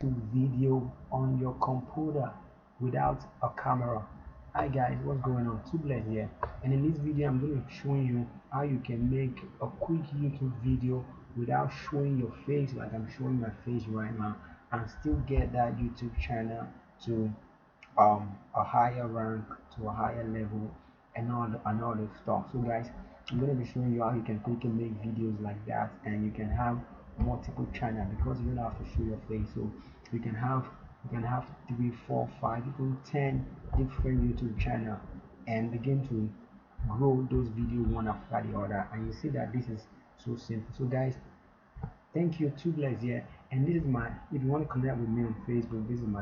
to video on your computer without a camera. Hi guys, what's going on? Tubeless here, and in this video I'm going to show you how you can make a quick YouTube video without showing your face like I'm showing my face right now, and still get that YouTube channel to a higher rank, to a higher level, and all the stuff. So guys, I'm going to be showing you how you can quickly make videos like that, and you can have multiple channels because you don't have to show your face. So you can have 3, 4, 5, even 10 different YouTube channel and begin to grow those videos one after the other, and you see that this is so simple. So guys, thank you, Tubeless here, and this is my. If you want to connect with me on Facebook, this is my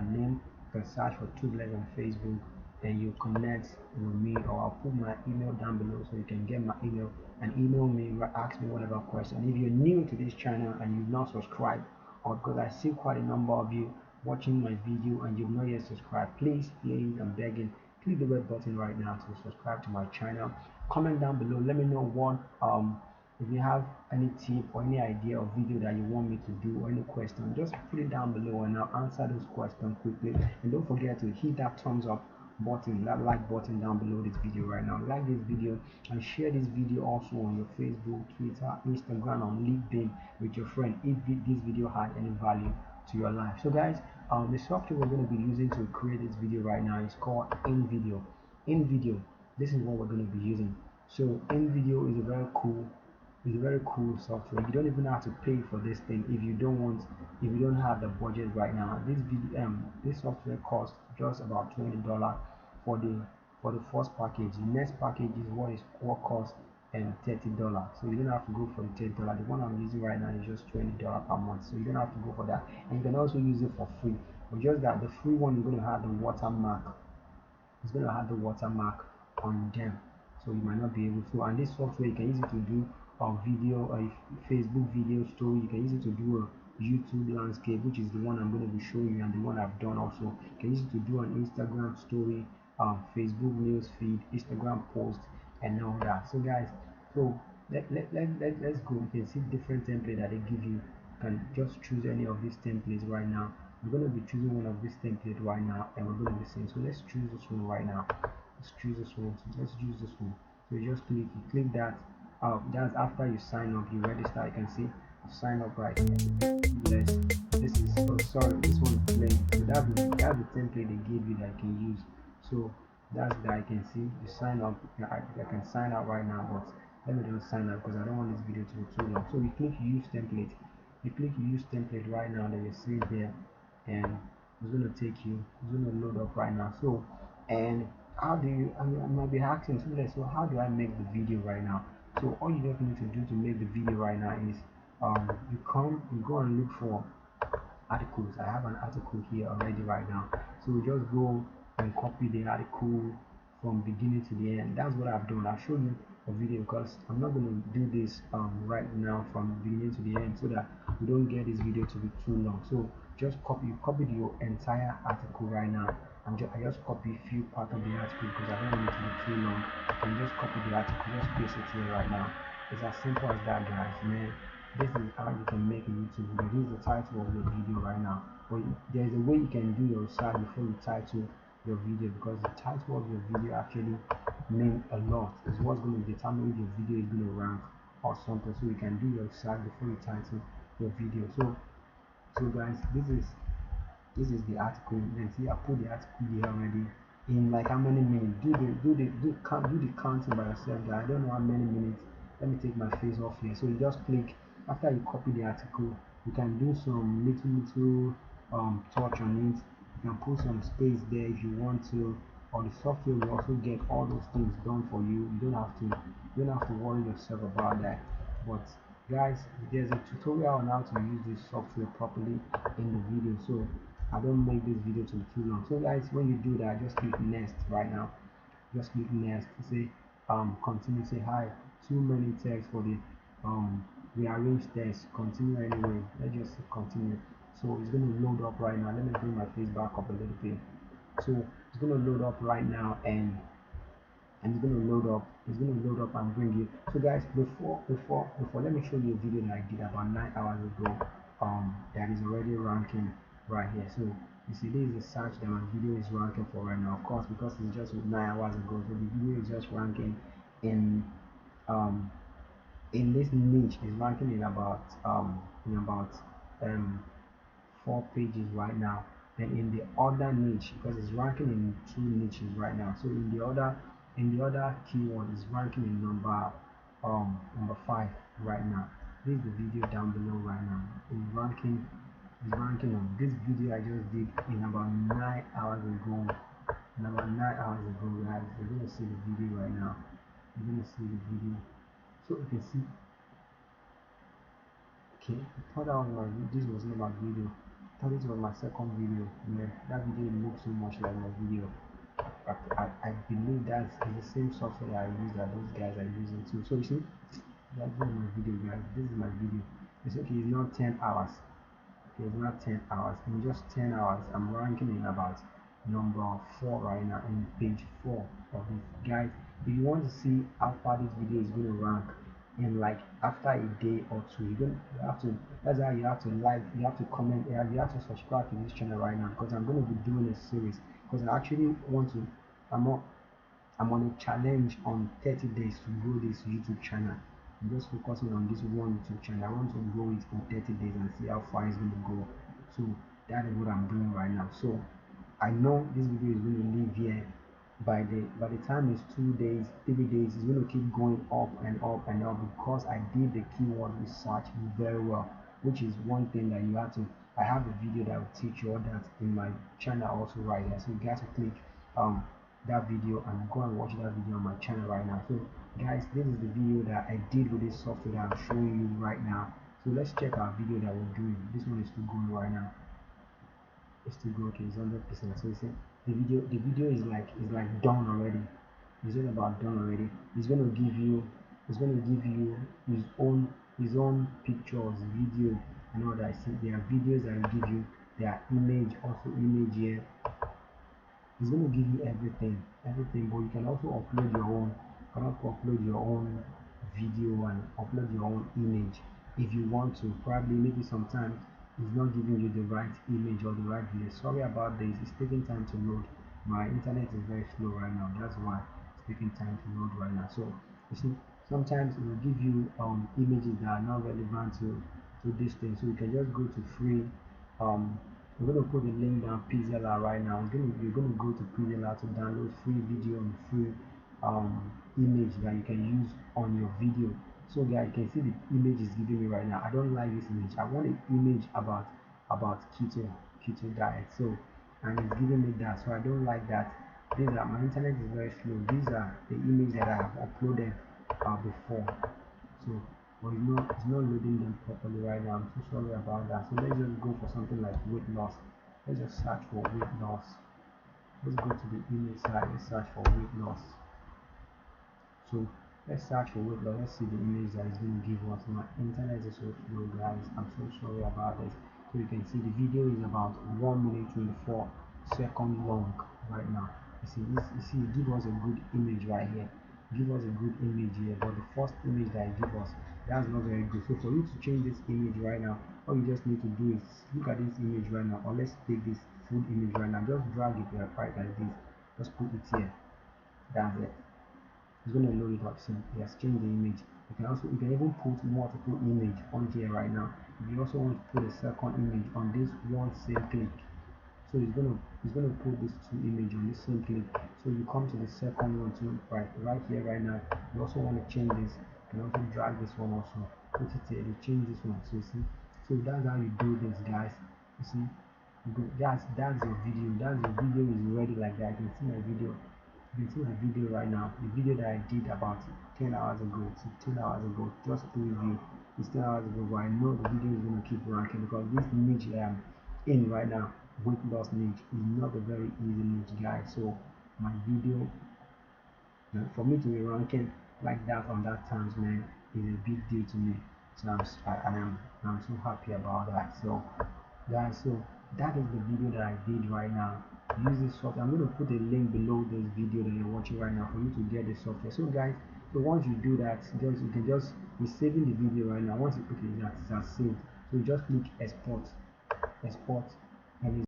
name. You can search for Tubeless on Facebook, then you connect with me, or I'll put my email down below so you can get my email and email me, ask me whatever question. If you're new to this channel and you've not subscribed, or because I see quite a number of you watching my video and you've not yet subscribed, please, I'm begging, click the red button right now to subscribe to my channel. Comment down below, let me know what if you have any tip or any idea of video that you want me to do, or any question, just put it down below and I'll answer those questions quickly. And don't forget to hit that thumbs up button, that like button down below this video right now. Like this video and share this video also on your Facebook, Twitter, Instagram, on LinkedIn with your friend if this video had any value to your life. So guys, the software we're going to be using to create this video right now is called InVideo. InVideo, this is what we're going to be using. So InVideo is a very cool software. You don't even have to pay for this thing if you don't have the budget right now. This software costs just about $20 for the first package. The next package is what costs $30. So you don't have to go for the $30. The one I'm using right now is just $20 per month. So you don't have to go for that. And you can also use it for free. But just that the free one, you're going to have the watermark. It's going to have the watermark on them, so you might not be able to. And this software, you can use it to do a video, a Facebook video story. You can use it to do a YouTube landscape, which is the one I'm going to be showing you, and the one I've done also. You can use it to do an Instagram story, Facebook news feed, Instagram post, and all that. So guys, so let's go. You can see different template that they give you. You can just choose any of these templates right now. We're going to be choosing one of these templates right now, and we're going to be saying, so let's choose this one right now. Let's choose this one. So let's use this one. So you just click that. That's after you sign up, you register. You can see sign up right here. This is, oh sorry, this one is plain. So that's the template they gave you that you can use. So that's that. I can see you sign up. I can sign up right now, but let me just sign up because I don't want this video to be too long. So we click use template. You click use template right now that you see there, and it's going to take you, it's going to load up right now. So, and how do you, I might be asking, so how do I make the video right now? So all you just need to do to make the video right now is you go and look for articles. I have an article here already right now, so we just go and copy the article from beginning to the end. That's what I've done. I'll show you a video because I'm not going to do this right now from beginning to the end, so that we don't get this video to be too long. So just copy your entire article right now. I just copy a few parts of the article because I don't want it to be too long. And just copy the article, just paste it here right now. It's as simple as that, guys. Man, this is how you can make a YouTube video. This is the title of your video right now. But there's a way you can do your research before you title your video, because the title of your video actually means a lot. It's what's going to determine if your video is going to rank or something. So you can do your research before you title your video. So guys, this is the article. You can see I put the article here already in like how many minutes. Do the counting by yourself, guys. I don't know how many minutes. Let me take my face off here. So you just click after you copy the article. You can do some little touch on it. You can put some space there if you want to, or the software will also get all those things done for you. You don't have to worry yourself about that. But guys, there's a tutorial on how to use this software properly in the video, so I don't make this video to be too long. So guys, when you do that, just click next right now. Just click next. Say continue. Say hi. Too many text for the rearrange text. Continue anyway. Let's just continue. So it's going to load up right now. Let me bring my face back up a little bit. So it's going to load up right now, and it's going to load up. It's going to load up and bring you. So guys, before let me show you a video that I did about 9 hours ago. that is already ranking right here. So you see, this is the search that my video is ranking for right now. Of course, because it's just 9 hours ago, so the video is just ranking in um this niche, is ranking in about um 4 pages right now. Then in the other niche, because it's ranking in 2 niches right now, so in the other keyword is ranking in number 5 right now. This is the video down below right now. Is ranking on this video I just did in about 9 hours ago. In about 9 hours ago, guys, you're gonna see the video right now. You're gonna see the video, so you can see. Okay, I thought that was this was not my video. I thought this was my second video. Yeah, that video looks so much like my video. I believe that's the same software I use that those guys are using too. So you see, that's my video, guys. This is my video. It's okay. It's not 10 hours. Okay, it's not 10 hours. In just 10 hours, I'm ranking in about number 4 right now, in page 4 of this. Guys, if you want to see how far this video is going to rank in like after a day or two, you have to, that's how you have to like, you have to comment, you have to subscribe to this channel right now, because I'm going to be doing a series, because I actually want to, I'm on, I'm on a challenge on 30 days to grow this YouTube channel. I'm just focusing on this one YouTube channel. I want to grow it in 30 days and see how far it's going to go. So that is what I'm doing right now. So I know this video is going to live here by the time it's 2 days, 3 days, it's going to keep going up and up and up, because I did the keyword research very well, which is one thing that you have to. I have a video that will teach you all that in my channel also right here. So you guys to click that video and go and watch that video on my channel right now. So guys, this is the video that I did with this software that I'm showing you right now. So let's check our video that we're doing. This one is still going right now. It's still going. Okay, it's 100%. So you see the video is like done already. It's all about done already. It's gonna give you his own pictures, video, and all that. See, there are videos that will give you, there are image, also image here. It's going to give you everything, but you can also upload your own. You can also upload your own video and upload your own image if you want to. Probably, maybe sometimes it's not giving you the right image or the right video. Sorry about this. It's taking time to load. My internet is very slow right now. That's why it's taking time to load right now. So you see, sometimes it will give you images that are not relevant to this thing. So you can just go to free. We're going to put the link down PZLR right now. You're going to go to PZLR to download free video and free image that you can use on your video. So guys, you can see the image is giving me right now. I don't like this image. I want an image about keto diet. So, and it's giving me that. So I don't like that. My internet is very slow. These are the images that I have uploaded before. So but it's not loading them properly right now. I'm so sorry about that. So let's just go for something like weight loss. Let's just search for weight loss. Let's go to the image side. Let's search for weight loss. So let's search for weight loss. Let's see the image that is going to give us. My internet is so slow, guys. I'm so sorry about this. So you can see the video is about 1 minute 24 seconds long right now. You see, it gives us a good image right here. Give us a good image here, but the first image that it gives us, that's not very good. So for you to change this image right now, all you just need to do is look at this image right now, or let's take this full image right now. Just drag it right like this. Just put it here. That's it. It's going to load it up. See, it has changed the image. You can even put multiple image on here right now. If you also want to put a second image on this one same click, so it's gonna put these two images on this same click. So you come to the second one too, right here right now. You also want to change this. You can also drag this one also. Put it here. You change this one. So you see. So that's how you do this, guys. You see. That's your video. That's your video is ready like that. You can see my video. You can see my video right now. The video that I did about 10 hours ago. So 10 hours ago, just to review. It's 10 hours ago, but I know the video is gonna keep ranking because this niche I am in right now, weight loss niche, is not a very easy niche, guys. So my video, for me to be ranking like that on that times, man, is a big deal to me. So I'm so happy about that. So guys, so that is the video that I did right now. Use this software. I'm going to put a link below this video that you're watching right now for you to get the software. So guys, so once you do that, you can just be saving the video right now. Once you, okay, that's saved. So you just click export, export, and